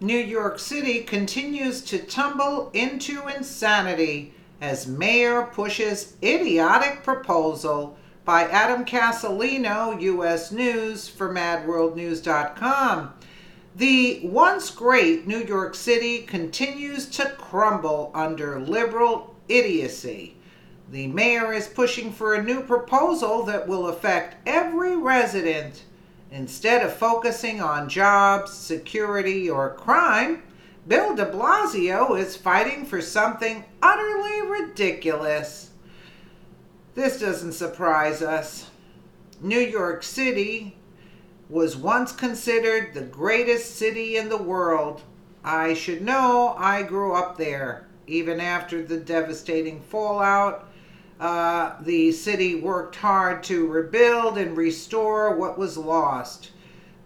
New York City continues to tumble into insanity as mayor pushes idiotic proposal, by Adam Casalino, U.S. News, for MadWorldNews.com. The once great New York City continues to crumble under liberal idiocy. The mayor is pushing for a new proposal that will affect every resident. Instead of focusing on jobs, security, or crime, Bill de Blasio is fighting for something utterly ridiculous. This doesn't surprise us. New York City was once considered the greatest city in the world. I should know, I grew up there. Even after the devastating fallout, the city worked hard to rebuild and restore what was lost.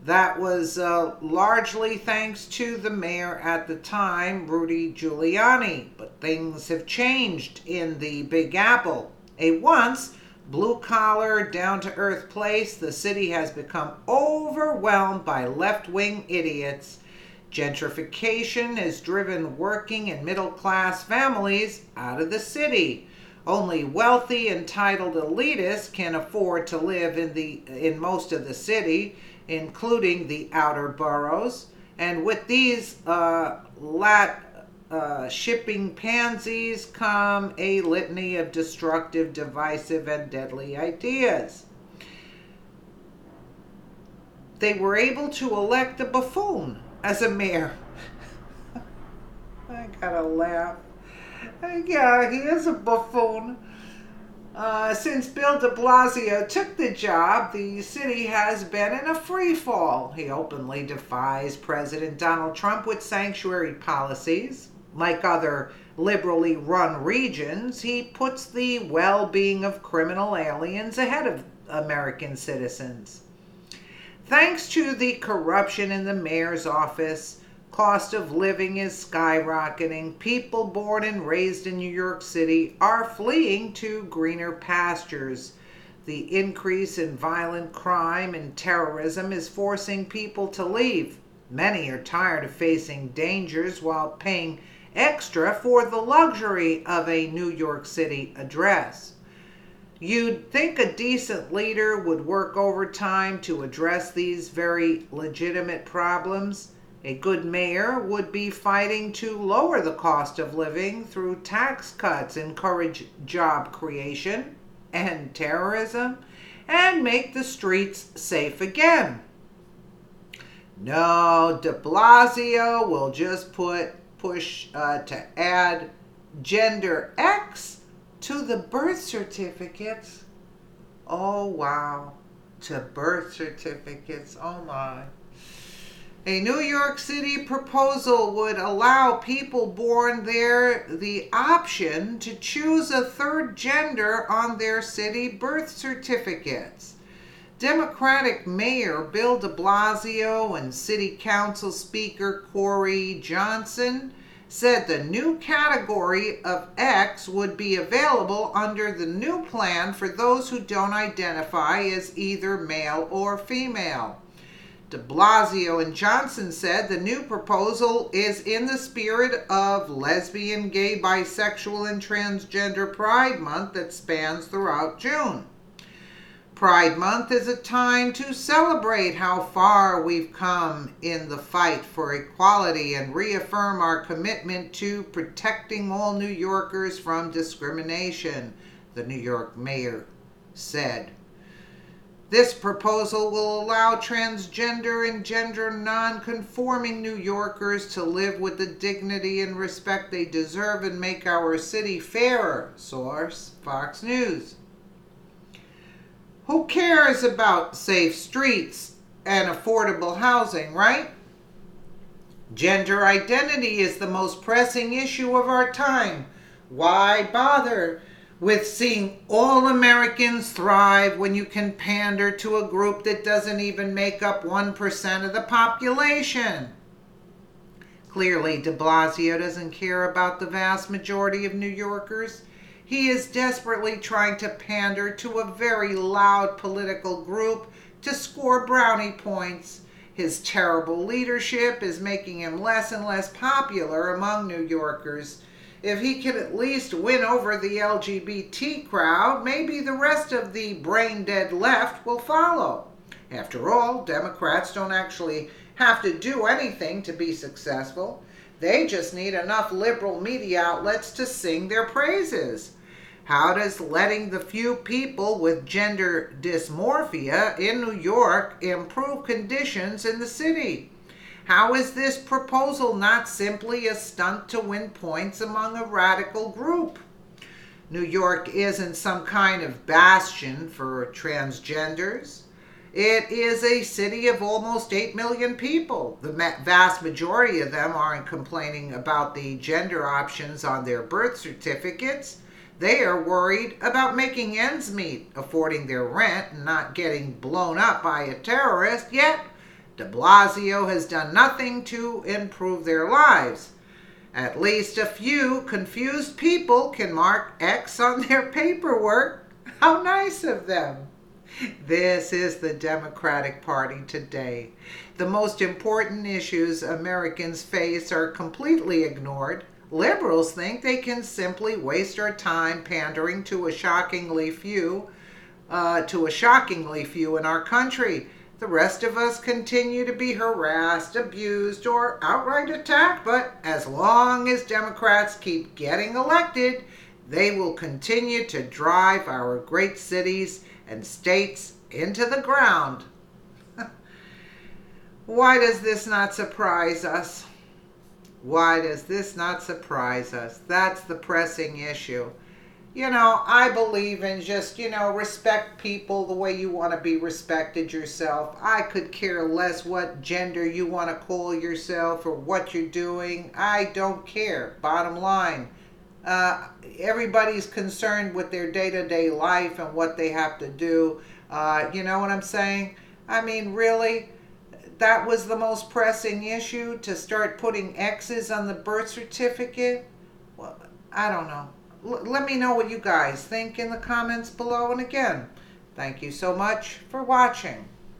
That was largely thanks to the mayor at the time, Rudy Giuliani. But things have changed in the Big Apple. A once blue-collar, down-to-earth place, the city has become overwhelmed by left-wing idiots. Gentrification has driven working and middle-class families out of the city. Only wealthy, entitled elitists can afford to live in most of the city, including the outer boroughs. And with these shipping pansies come a litany of destructive, divisive, and deadly ideas. They were able to elect a buffoon as a mayor. I gotta laugh. Yeah, he is a buffoon. Since Bill de Blasio took the job, the city has been in a free fall. He openly defies President Donald Trump with sanctuary policies. Like other liberally run regions, he puts the well-being of criminal aliens ahead of American citizens. Thanks to the corruption in the mayor's office, cost of living is skyrocketing. People born and raised in New York City are fleeing to greener pastures. The increase in violent crime and terrorism is forcing people to leave. Many are tired of facing dangers while paying extra for the luxury of a New York City address. You'd think a decent leader would work overtime to address these very legitimate problems. A good mayor would be fighting to lower the cost of living through tax cuts, encourage job creation and terrorism, and make the streets safe again. No, de Blasio will just push to add gender X to the birth certificates. Oh, wow. To birth certificates. Oh, my. A New York City proposal would allow people born there the option to choose a third gender on their city birth certificates. Democratic Mayor Bill de Blasio and City Council Speaker Corey Johnson said the new category of X would be available under the new plan for those who don't identify as either male or female. De Blasio and Johnson said the new proposal is in the spirit of lesbian, gay, bisexual, and transgender Pride Month that spans throughout June. Pride Month is a time to celebrate how far we've come in the fight for equality and reaffirm our commitment to protecting all New Yorkers from discrimination, the New York mayor said. This proposal will allow transgender and gender non-conforming New Yorkers to live with the dignity and respect they deserve and make our city fairer. Source, Fox News. Who cares about safe streets and affordable housing, right? Gender identity is the most pressing issue of our time. Why bother with seeing all Americans thrive when you can pander to a group that doesn't even make up 1% of the population? Clearly, de Blasio doesn't care about the vast majority of New Yorkers. He is desperately trying to pander to a very loud political group to score brownie points. His terrible leadership is making him less and less popular among New Yorkers. If he can at least win over the LGBT crowd, maybe the rest of the brain-dead left will follow. After all, Democrats don't actually have to do anything to be successful. They just need enough liberal media outlets to sing their praises. How does letting the few people with gender dysmorphia in New York improve conditions in the city? How is this proposal not simply a stunt to win points among a radical group? New York isn't some kind of bastion for transgenders. It is a city of almost 8 million people. The vast majority of them aren't complaining about the gender options on their birth certificates. They are worried about making ends meet, affording their rent, and not getting blown up by a terrorist. Yet, de Blasio has done nothing to improve their lives. At least a few confused people can mark X on their paperwork. How nice of them. This is the Democratic Party today. The most important issues Americans face are completely ignored. Liberals think they can simply waste our time pandering to a shockingly few in our country. The rest of us continue to be harassed, abused, or outright attacked, but as long as Democrats keep getting elected, they will continue to drive our great cities and states into the ground. Why does this not surprise us? Why does this not surprise us? That's the pressing issue. I believe in just, respect people the way you want to be respected yourself. I could care less what gender you want to call yourself or what you're doing. I don't care. Bottom line. Everybody's concerned with their day-to-day life and what they have to do. You know what I'm saying? I mean, really? That was the most pressing issue, to start putting X's on the birth certificate? Well, I don't know. Let me know what you guys think in the comments below. And again, thank you so much for watching.